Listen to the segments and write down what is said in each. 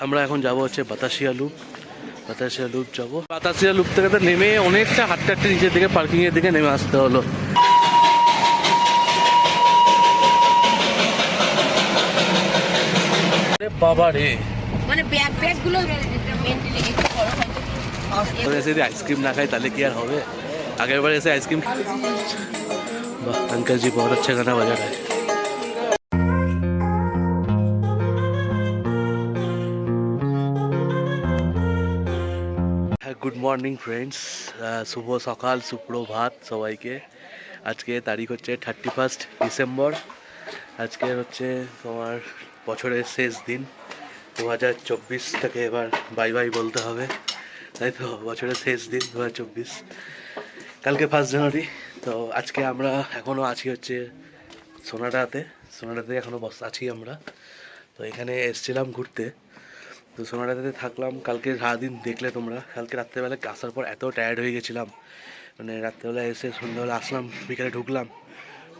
আমরা এখন যাব হচ্ছে বাতাসিয়া লুপ। বাতাসিয়া লুপ যাবো। বাতাসিয়া লুপ থেকে তো নেমে অনেকটা হাঁটতে হাঁটতে নিচের দিকে পার্কিংয়ের দিকে নেমে আসতে হলো। বাবা রে, মানে ব্যাগ গুলো মেনটেলি একটু বড় হয়তো যদি আইসক্রিম না খাই তাহলে কি আর হবে? আগের বার এসে আইসক্রিম বাহ अंकल जी बहुत अच्छा गाना बजा रहा है। গুড মর্নিং ফ্রেন্ডস, শুভ সকাল, সুপ্রভাত সবাইকে। আজকে তারিখ হচ্ছে 31 ডিসেম্বর। আজকে হচ্ছে তোমার বছরের শেষ দিন। 2024টাকে এবার বাই বাই বলতে হবে, তাই তো? বছরের শেষ দিন 2024, কালকে 1 জানুয়ারি। তো আজকে আমরা এখনও আছি হচ্ছে সোনাডাতে এখনও আছি আমরা। তো এখানে এসছিলাম ঘুরতে, তো সোনাডাতে থাকলাম কালকে সারাদিন। দেখলে তোমরা কালকে রাত্রেবেলা আসার পর এত টায়ার্ড হয়ে গেছিলাম, মানে রাত্রেবেলা এসে সন্ধ্যাবেলা আসলাম, বিকালে ঢুকলাম,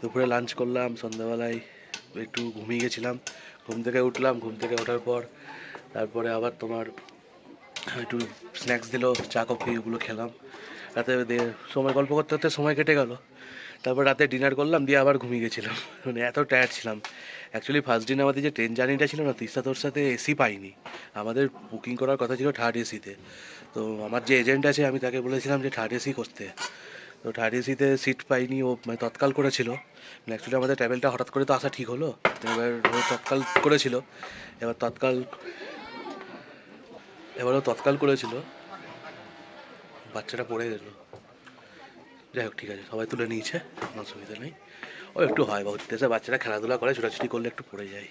দুপুরে লাঞ্চ করলাম, সন্ধ্যাবেলায় একটু ঘুমিয়ে গেছিলাম। ঘুম থেকে উঠলাম, ঘুম থেকে ওঠার পর তারপরে আবার তোমার একটু স্ন্যাক্স দিল, চা কফি, ওগুলো খেলাম। রাতে সময় গল্প করতে করতে সময় কেটে গেল। তারপর রাতে ডিনার করলাম, দিয়ে আবার ঘুমিয়ে গেছিলাম, মানে এত টায়ার্ড ছিলাম। অ্যাকচুয়ালি ফার্স্ট দিন আমাদের যে ট্রেন জার্নিটা ছিল না, তিস্তা তোর সাথে এসি পাইনি। আমাদের বুকিং করার কথা ছিল 3rd এসিতে। তো আমার যে এজেন্ট আছে আমি তাকে বলেছিলাম যে 3rd এসি করতে। তো 3rd এসিতে সিট পাইনি, ও মানে তৎকাল করেছিল। মানে অ্যাকচুয়ালি আমাদের ট্রাভেলটা হঠাৎ করে তো আসা ঠিক হলো, এবার ও তৎকাল করেছিল। এবার ও তৎকাল করেছিল, বাচ্চাটা পড়ে গেল। যাই হোক, ঠিক আছে, সবাই তুলে নিয়েছে, কোনো অসুবিধা নেই। ও একটু হয় বা উঠতেছে, বাচ্চারা খেলাধুলা করে, ছোটাছুটি করলে একটু পড়ে যায়।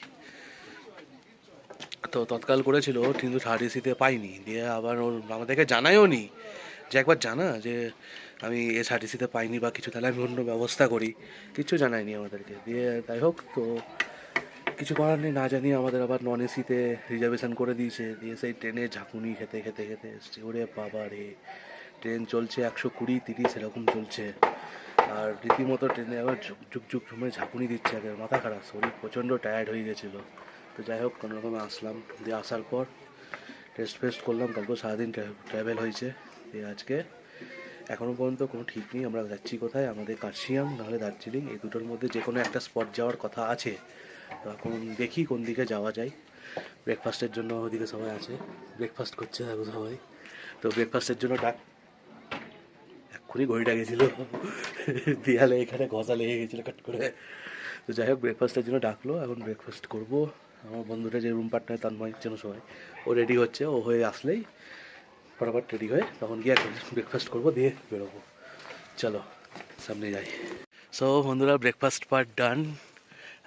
তো তৎকাল করেছিল কিন্তু 3rd এসিতে পাইনি। দিয়ে আবার ওর আমাদেরকে জানায়ও নি, যে একবার জানা যে আমি 3rd এসিতে পাইনি বা কিছু, তাহলে আমি অন্য ব্যবস্থা করি। কিচ্ছু জানায়নি আমাদেরকে। দিয়ে যাই হোক, তো কিছু করার নেই, না জানিয়ে আমাদের আবার নন এসিতে রিজার্ভেশন করে দিয়েছে। দিয়ে সেই ট্রেনে ঝাঁকুনি খেতে খেতে খেতে এসছি। ওরে বাবা রে, ট্রেন চলছে 120-130 এরকম চলছে, আর রীতিমতো ট্রেনে আবার ঝুকঝুক সময় ঝাঁকুনি দিচ্ছে। আগে মাথা খারাপ, শরীর প্রচণ্ড টায়ার্ড হয়ে গেছিলো। তো যাই হোক, কোনোরকমে আসলাম। দিয়ে আসার পর রেস্ট ফেস্ট করলাম। কালকে সারাদিন ট্রাভেল হয়েছে। দিয়ে আজকে এখনও পর্যন্ত কোনো ঠিক নেই আমরা যাচ্ছি কোথায়। আমাদের কার্শিয়াং নাহলে দার্জিলিং, এই দুটোর মধ্যে যে কোনো একটা স্পট যাওয়ার কথা আছে। তো এখন দেখি কোন দিকে যাওয়া যায়। ব্রেকফাস্টের জন্য ওদিকে সবাই আছে, ব্রেকফাস্ট করছে দেখো সবাই। তো ব্রেকফাস্টের জন্য এক্ষুনি ঘড়িটা গেছিলো দেয়ালে, এখানে ঘষা লেগে গেছিলো কাট করে। তো যাই হোক, ব্রেকফাস্টের জন্য ডাকলো, এখন ব্রেকফাস্ট করবো। আমার বন্ধুটা যে রুম পার্টনার তান্ময়ের জন্য সবাই, ও রেডি হচ্ছে। ও হয়ে আসলেই ফটাফট রেডি হয়ে তখন গিয়ে এখন ব্রেকফাস্ট করবো, দিয়ে বেরোবো। চলো সামনে যাই। সো বন্ধুরা, ব্রেকফাস্ট পার্ট ডান।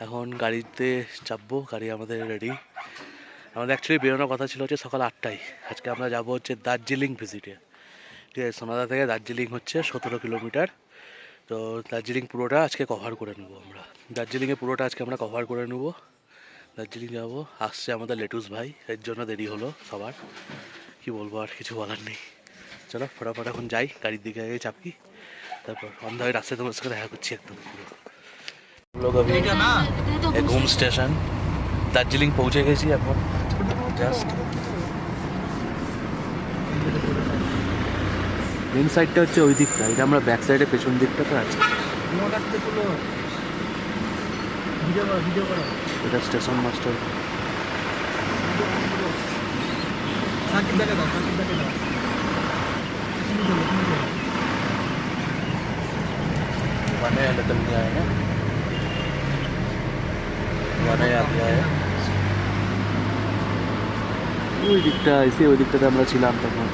এখন গাড়িতে চাপবো, গাড়ি আমাদের রেডি। আমাদের অ্যাকচুয়ালি বেরোনোর কথা ছিল হচ্ছে সকাল 8টায়। আজকে আমরা যাবো হচ্ছে দার্জিলিং ভিজিটে। ঠিক আছে, সোনাদা থেকে দার্জিলিং হচ্ছে 17 কিলোমিটার। তো দার্জিলিং পুরোটা আজকে কভার করে নেবো আমরা। দার্জিলিংয়ে পুরোটা আজকে আমরা কভার করে নেবো। দার্জিলিং যাবো। আসছে আমাদের লেটুস ভাই, এর জন্য দেরি হলো সবার। কি বলবো, আর কিছু বলার নেই। চলো ফটাফট এখন যাই, গাড়ির দিকে আগে চাপি, তারপর অন্ধায় রাস্তায় তোমার সাথে দেখা করছি একদম পুরো। লোক ঘুম স্টেশন দার্জিলিং পৌঁছে গেছি এখন জাস্ট। মেন সাইডটা হচ্ছে ওই দিকটা, এটা আমরা ব্যাক সাইডে পেছন দিকটাতে আছি। এটা স্টেশন মাস্টার। वन निकल गया है, वन आ गया है। ওই দিকটা এসে ওই দিকটাতে আমরা ছিলাম তখন,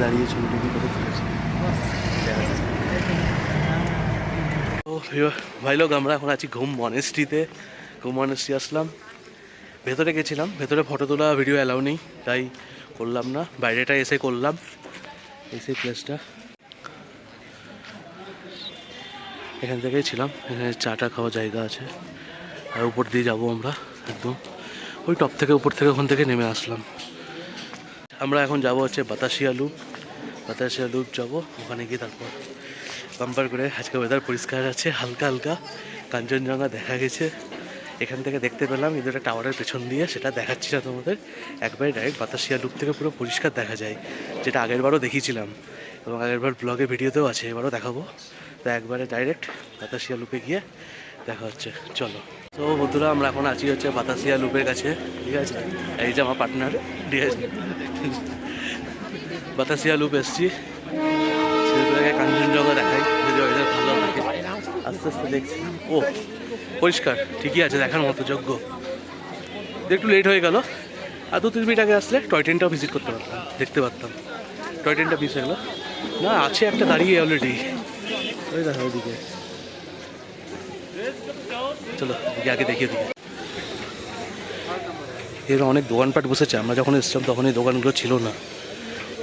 দাঁড়িয়ে ছবি টবি করে ফেলেছি। তো ভাই লোক, আমরা এখন আছি ঘুম মনেস্ট্রিতে। ঘুম মনেস্ট্রি আসলাম, ভেতরে গেছিলাম, ভেতরে ফটো তোলা ভিডিও অ্যালাউ নেই, তাই করলাম না। বাইরেটা এসে করলাম, এসে প্লেসটা এখান থেকেই ছিলাম। এখানে চাটা খাওয়ার জায়গা আছে, আর উপর দিয়ে যাবো আমরা একদম ওই টপ থেকে, উপর থেকে ওখান থেকে নেমে আসলাম। আমরা এখন যাব হচ্ছে বাতাসিয়া লুপ যাবো। ওখানে গিয়ে তারপর বাম্পার করে, আজকে ওয়েদার পরিষ্কার আছে, হালকা হালকা কাঞ্চনজঙ্ঘা দেখা গেছে। এখান থেকে দেখতে পেলাম এদের টাওয়ারের পেছন দিয়ে, সেটা দেখাচ্ছি না তোমাদের। একবারে ডাইরেক্ট বাতাসিয়া লুপ থেকে পুরো পরিষ্কার দেখা যায়, যেটা আগেরবারও দেখিয়েছিলাম এবং আগেরবার ব্লগে ভিডিওতেও আছে, এবারও দেখাবো। তো একবারে ডাইরেক্ট বাতাসিয়া লুপে গিয়ে দেখা হচ্ছে, চলো। তো বন্ধুরা আমরা এখন আছি হচ্ছে বাতাসিয়া লুপের কাছে, ঠিক আছে। এই যে আমার পার্টনার, ঠিক আছে। বাতাসিয়া লুপ এসছি, কাঞ্চনজঙ্ঘা দেখাই যদি ওয়েদার ভালো থাকে। আস্তে আস্তে দেখছি, ও পরিষ্কার ঠিকই আছে, দেখার মতো যোগ্য। একটু লেট হয়ে গেল, আর 2-3 মিনিট আগে আসলে টয় ট্রেনটাও ভিজিট করতে পারতাম, দেখতে পারতাম। টয় ট্রেনটা মিস হয়ে গেলো, না আছে একটা দাঁড়িয়ে অলরেডি, ওই দেখো ওইদিকে। চলো দিকে আগে দেখিয়ে দিকে। এর অনেক দোকানপাট বসেছে, আমরা যখন এসেছিলাম তখন এই দোকানগুলো ছিল না,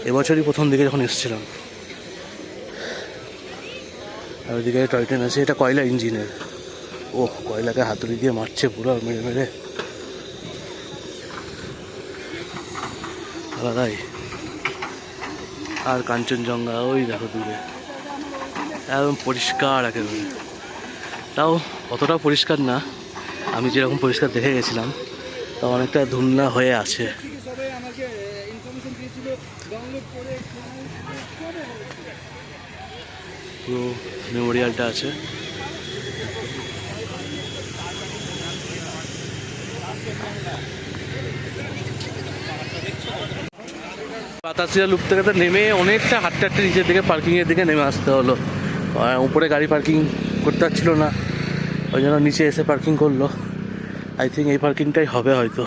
এবছরই প্রথম দিকে যখন এসেছিলাম। আর ওইদিকে টয় ট্রেন আছে, এটা কয়লা ইঞ্জিনের। ও কয়লাকে হাতুড়ি দিয়ে মারছে পুরো মেরে মেরে, আলাদাই। আর কাঞ্চনজঙ্ঘা ওই দেখো দূরে, একদম পরিষ্কার একেবারে। তাও অতটা পরিষ্কার না, আমি যেরকম পরিষ্কার দেখে গেছিলাম তাও অনেকটা ধুমলা হয়ে আছে। পুরো মেমোরিয়ালটা আছে। বাতাসিয়া লুপ থেকে তো নেমে অনেকটা হাঁটতে হাঁটতে নিচের দিকে পার্কিংয়ের দিকে নেমে আসতে হলো। উপরে গাড়ি পার্কিং করতে পারছিল না, ওই জন্য নিচে এসে পার্কিং করলো। আই থিঙ্ক এই পার্কিংটাই হবে হয়তো।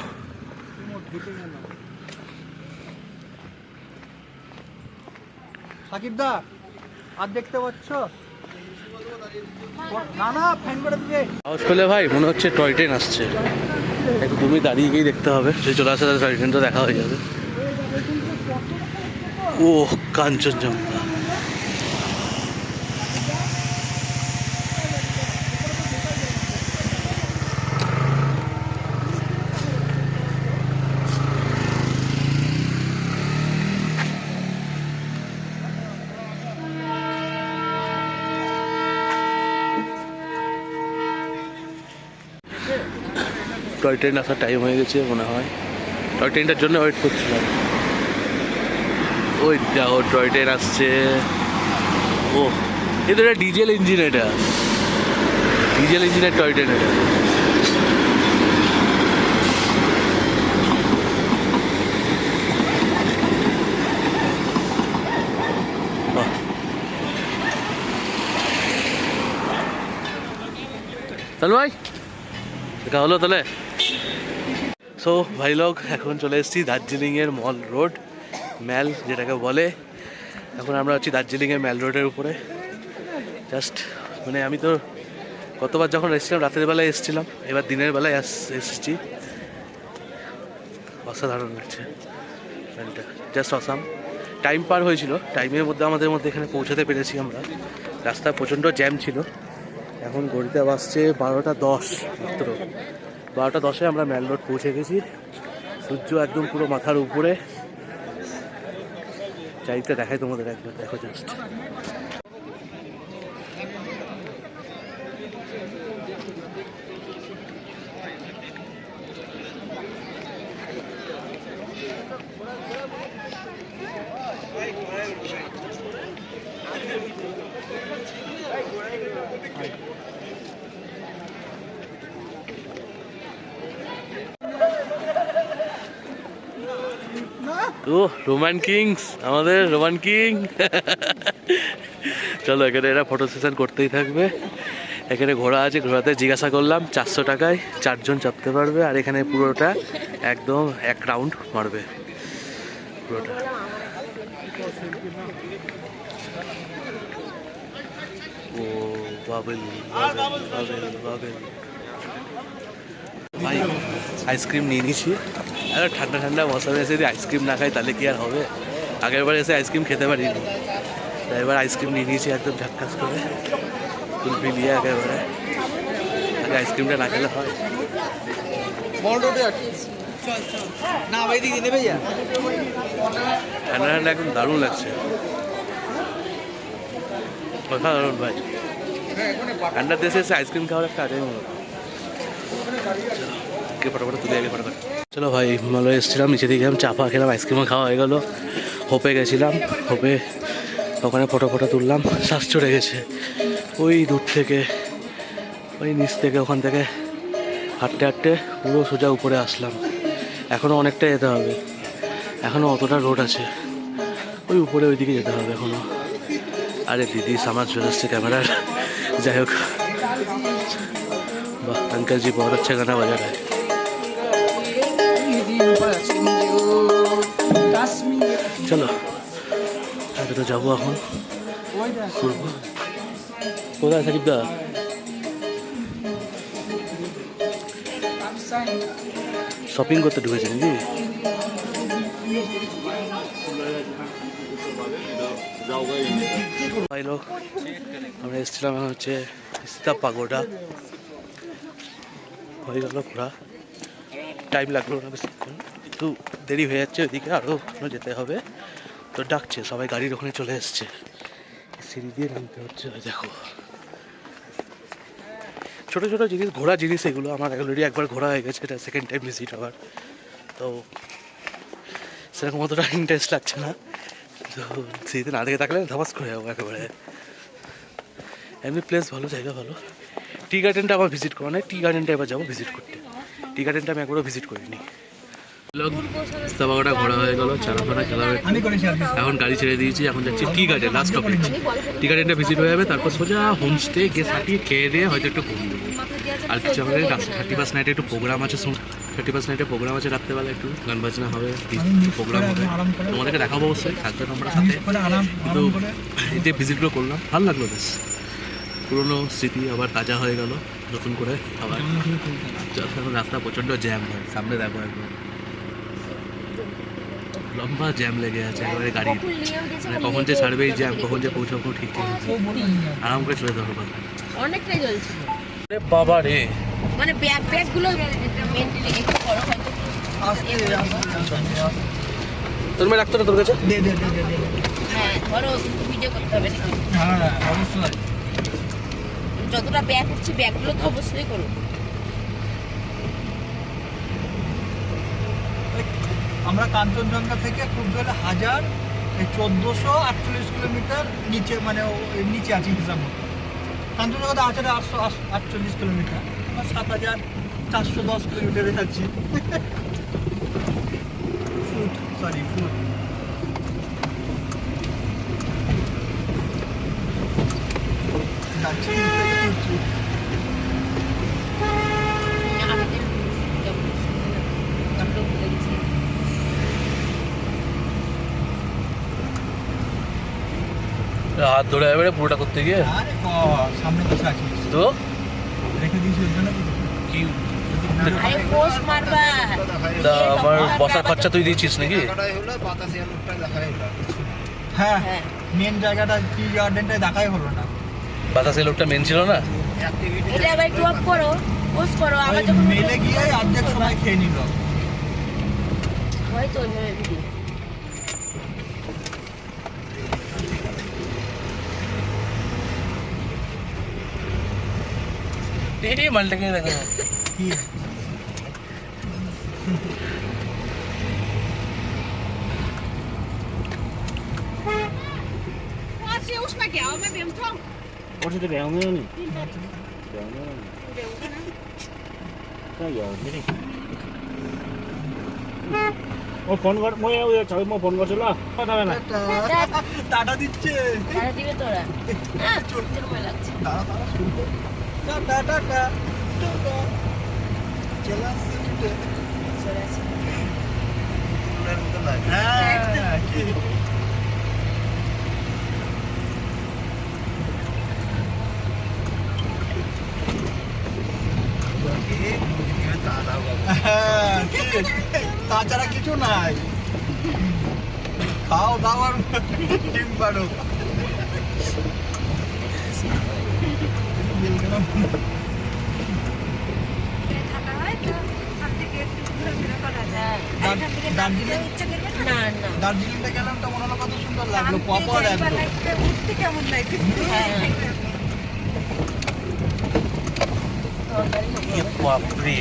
সাকিব দা আর দেখতে পাচ্ছ না? না ফ্যান করে দিবে। আওয়াজ পেলে ভাই মনে হচ্ছে টয় ট্রেন আসছে, একটু তুমি দাঁড়িয়ে গিয়েই দেখতে হবে, যদি চলে আসে তাহলে টয় ট্রেনটা দেখা হয়ে যাবে। ও কাঞ্চনজঙ্ঘা, টয় ট্রেন আসার টাইম হয়ে গেছে মনে হয়, টয় ট্রেনটার জন্য ওয়েট করছিলাম। ওই দেখো টয় ট্রেন আসছে। ও এটা ডিজেল ইঞ্জিন, এটা ডিজেল ইঞ্জিনের টয় ট্রেন এটা। চল ভাই দেখা হলো তাহলে। সো ভাই লোক এখন চলে এসেছি দার্জিলিংয়ের মল রোড, ম্যাল যেটাকে বলে। এখন আমরা হচ্ছি দার্জিলিংয়ের ম্যাল রোডের উপরে। জাস্ট মানে আমি তো গতবার যখন এসেছিলাম রাতের বেলায় এসেছিলাম, এবার দিনের বেলায় এসেছি। অসাধারণ লাগছে ম্যালটা, জাস্ট অসাম। টাইম পার হয়েছিল, টাইমের মধ্যে আমাদের মধ্যে এখানে পৌঁছাতে পেরেছি আমরা। রাস্তায় প্রচণ্ড জ্যাম ছিল। এখন ঘড়িতে বাজছে 12:10 মাত্র। 12:10 আমরা ম্যাল রোড পৌঁছে গেছি। সূর্য একদম পুরো মাথার উপরে, চাইতে দেখাই তোমাদের একবার, দেখো জাস্ট। ও রোমান কিংস, আমাদের রোমান কিং। চলো এখানে এরা ফটো সেশন করতেই থাকবে। এখানে ঘোড়া আছে, ঘোড়াতে জিজ্ঞাসা করলাম 400 টাকায় 4 জন চাপতে পারবে, আর এখানে পুরোটা একদম 1 রাউন্ড মারবে পুরোটা। ও বাবেল বাবেল বাবেল বাবেল। ভাই আইসক্রিম নিয়ে নিয়েছি, আর ঠান্ডা ঠান্ডা মৌসুমে এসে যদি আইসক্রিম না খাই তাহলে কি আর হবে। আগের বার এসে আইসক্রিম খেতে পারিনি, তাই এবার আইসক্রিম নিয়ে নিয়েছি একদম ঝাক্কাস করে, কুলফি নিয়ে একেবারে। আগে আইসক্রিমটা না খেলে হয়। ঠান্ডা ঠান্ডা একদম দারুণ লাগছে, অসাধারণ ভাই। ঠান্ডার দেশে এসে আইসক্রিম খাওয়ার একটা আগে মনে হয়। কে ফটোফটো তুলে আগে ফটোফট। চলো ভাই, হিমালয় এসেছিলাম, নিচে দিকে চা ফা খেলাম, আইসক্রিমও খাওয়া হয়ে গেলো। হোপে গেছিলাম, হোপে ওখানে ফটো তুললাম, শ্বাস চড়ে গেছে ওই দূর থেকে, ওই নিচ থেকে, ওখান থেকে হাঁটতে হাঁটতে পুরো সোজা উপরে আসলাম। এখনও অনেকটা যেতে হবে, এখনও অতটা রোড আছে, ওই উপরে ওইদিকে যেতে হবে এখনও। আরে দিদি সামাজ চলে আসছে ক্যামেরার। যাই হোক, বাহ अंकल जी बहुत अच्छा गाना बजा रहा है। চলো আগে তো যাবো এখন, ঘুরবো। কোথায় সাকিব দা? শপিং করতে ঢুকেছে নাকি? ভাই লোক, আমরা এসেছিলাম এখন হচ্ছে তিস্তা পাগোডা। হয়ে গেল ঘোরা, টাইম লাগলো না বেশিক্ষণ, একটু দেরি হয়ে যাচ্ছে, ওইদিকে আরও যেতে হবে। তো ডাকছে সবাই, গাড়ির ওখানে চলে এসছে, সিঁড়ি দিয়ে নামতে হচ্ছে। ওই দেখো ছোটো ছোটো জিনিস, ঘোরা জিনিস এগুলো, আমার অলরেডি একবার ঘোরা হয়ে গেছে, এটা সেকেন্ড টাইম ভিজিট আবার। তো সেরকম অতটা ইন্টারেস্ট লাগছে না, তো সিঁড়িতে না দেখে থাকলে ধাপাস করে যাবো একেবারে। এমনি প্লেস ভালো, জায়গা ভালো। টি গার্ডেনটা আমার ভিজিট করা নাই, টি গার্ডেনটা এবার যাবো ভিজিট করতে। টি গার্ডেনটা আমি একবারও ভিজিট করিনি। স্তাবাগোটা ঘোরা হয়ে গেল, চারাপাড়া খেলা হয়ে এখন গাড়ি ছেড়ে দিয়েছি, এখন যাচ্ছি টি গার্ডেন, লাস্ট স্টপেজ। টি গার্ডেনটা ভিজিট হয়ে যাবে, তারপর সোজা হোমস্টে গিয়ে থাকিয়ে খেয়ে দিয়ে হয়তো একটু ঘুমবো। আর কিছু আমাদের 31st নাইটে একটু প্রোগ্রাম আছে, 31st নাইটে প্রোগ্রাম আছে, রাত্রেবেলা একটু গান বাজনা হবে, প্রোগ্রাম হবে, তোমাদেরকে দেখাবো অবশ্যই, থাকবে তোমরা সাথে। কিন্তু এই যে ভিজিটগুলো করলাম ভালো লাগলো, বেশ পুরোনো স্মৃতি আবার তাজা হয়ে গেল নতুন করে আবার। এখন রাস্তা প্রচণ্ড জ্যাম হয়, সামনে দেখো একবার লম্বা জ্যাম লেগে আছে একেবারে গাড়ি, মানে কখন যে ছাড়বে এই জ্যাম, কখন যে পৌঁছাবো ঠিক ঠিক আরাম করে চলে যাবো। অনেকটাই জ্বলছিল বাবা রে, মানে ব্যাগগুলো মেন্টালি একটু বড় হয়তো। তোর মেয়ে রাখতো না তোর কাছে? হ্যাঁ ধরো ভিডিও করতে হবে নাকি? হ্যাঁ অবশ্যই। যতটা ব্যাগ হচ্ছে ব্যাগগুলো তো অবশ্যই করো। আমরা কাঞ্চনজঙ্ঘা থেকে খুব জলে 1448 কিলোমিটার নিচে, মানে নিচে আছি হিসাব মতো। কাঞ্চনজঙ্ঘা তো আছে 848 কিলোমিটার, আমরা 7410 কিলোমিটারে যাচ্ছি। Foot, sorry foot. যাচ্ছি হাত ধরে এবারে পুরোটা করতে গিয়ে আরে সামনে বসে আছি তো রেখে দিয়েছি ওর জন্য কি আরে পোস্ট মারবা। আমার বসার খরচা তুই দিয়েছিস নাকি? হ্যাঁ হ্যাঁ মেন জায়গাটা টি গার্ডেনটাই দেখাই হলো না। বাতাসের লোকটা মেন ছিল না। এটা আবার একটু অফ করো, পোস্ট করো, আবার যখন মেলে গিয়ে অর্ধেক সময় খেয়ে নিল। হয়তো ওইভাবে ভিডিও এই মালটাকে দেখো কি उसमें क्या मैं बेमता हूं और से बेहोंगे नहीं क्या यार मेरे ও ফোন কর, মই ওই চাবি মই ফোন করছিল কথা হবে না। টাটা দিচ্ছে, তারা দিবে তোরা চলতে সময় লাগছে। টাটা শুনতে টাটা টাটা টাটা চলে আসছে ছুটে চলে আসছে। হ্যাঁ কি তাছাড়া কিছু নাই, খাও দাও আর ডিম পারো। দার্জিলিংটা গেলাম তো মনে হলো কত সুন্দর লাগলো, পপর একদম। দরকারই হবে। বাপরে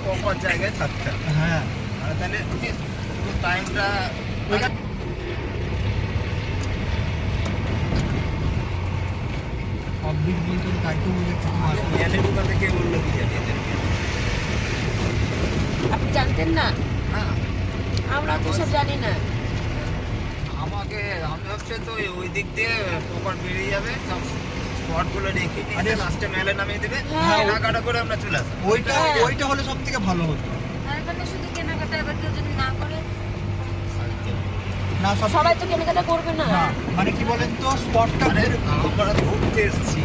প্রপার জায়গায় থাকতে হবে। হ্যাঁ আর তাহলে টাইমটা পাবলিক বলতে তাইকে বুঝে কিছু আসে না। বিরিয়ানির দোকান থেকে বললো বিরিয়ানি এদেরকে। আপনি জানতেন না? না, আমরা তো সব জানি না। আমি ভাবছি তো ওই দিক দিয়ে প্রপার বেরিয়ে যাবে, সব স্পটগুলো রেখে আরে লাস্টে মেলে নামিয়ে দেবে, হ্যাঁ। কেনাকাটা করে আমরা চলে আসবো। ওইটা হ্যাঁ। ওইটা হলে সব থেকে ভালো হতো। তার মানে শুধু কেনাকাটা এবার কেউ যদি না করে, না সব সবাই তো কেনাকাটা করবে না। না মানে কি বলেন তো স্পটটা মানে আমরা ঘুরতে এসেছি,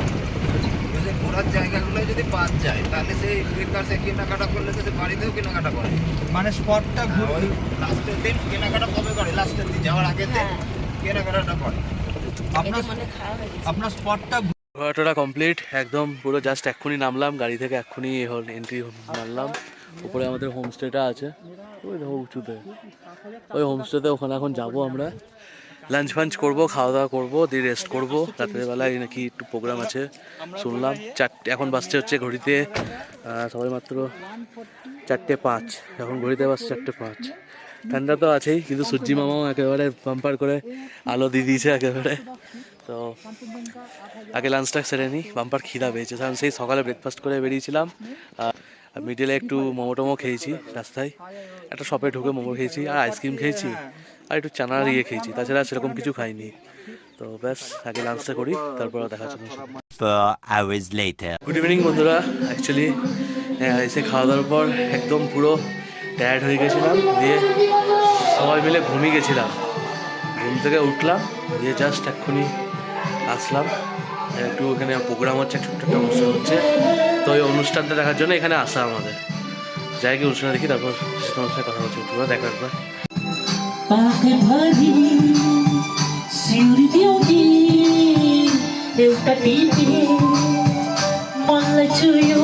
ওই যে ঘোরার জায়গাগুলো যদি বাদ যায় তাহলে সেই বেকার কেনাকাটা করলে তো সে বাড়িতেও কেনাকাটা করে। মানে স্পটটা ঘুরে ওই লাস্টের দিন কেনাকাটা কবে করে? লাস্টের দিন যাওয়ার আগের দিন হ্যাঁ। কেনাকাটাটা করে। আপনার এটা মানে খারাপ হয়ে গেছে। আপনার স্পটটা ঘোরাটোরা কমপ্লিট একদম পুরো জাস্ট এক্ষুনি নামলাম গাড়ি থেকে, এক্ষুনি এন্ট্রি মারলাম। উপরে আমাদের হোমস্টেটা আছে, ওই দেখো উঁচুতে, ওই হোমস্টেতে ওখানে এখন যাবো আমরা। লাঞ্চ ফাঞ্চ করবো, খাওয়া দাওয়া করবো, দিয়ে রেস্ট করবো। রাতের বেলায় নাকি একটু প্রোগ্রাম আছে শুনলাম। 4টে এখন বাজছে হচ্ছে ঘড়িতে সবাই মাত্র 4:05, এখন ঘড়িতে বাজছে 4:05। ঠান্ডা তো আছেই, কিন্তু সূর্যি মামাও একেবারে বাম্পার করে আলো দিয়ে দিয়েছে একেবারে। তো আগে লাঞ্চটা সেরে নিই, বাম্পার খিদা পেয়েছে, কারণ সেই সকালে ব্রেকফাস্ট করে বেরিয়েছিলাম। মিডলে একটু মোমো টোমো খেয়েছি রাস্তায়, একটা শপে ঢুকে মোমো খেয়েছি আর আইসক্রিম খেয়েছি আর একটু চানার খেয়েছি, তাছাড়া সেরকম কিছু খাইনি। তো ব্যাস আগে লাঞ্চটা করি, তারপর দেখা যাচ্ছে। 4 hours later. গুড ইভিনিং বন্ধুরা। অ্যাকচুয়ালি এসে খাওয়া দাওয়ার পর একদম পুরো টায়ার্ড হয়ে গেছিলাম, দিয়ে সবাই মিলে ঘুমিয়ে গেছিলাম। ঘুম থেকে উঠলাম, দিয়ে জাস্ট এক্ষুনি আসলাম। একটু এখানে প্রোগ্রাম হচ্ছে, ছোট্ট একটা অনুষ্ঠান হচ্ছে, তো ওই অনুষ্ঠানটা দেখার জন্য এখানে আসা আমাদের। যাই কি অনুষ্ঠান দেখি, তারপর তোমার সাথে কথা বলছি। তোমরা দেখো একবার। Pakai bagi siuri beauty eu tak pipi malah cuyo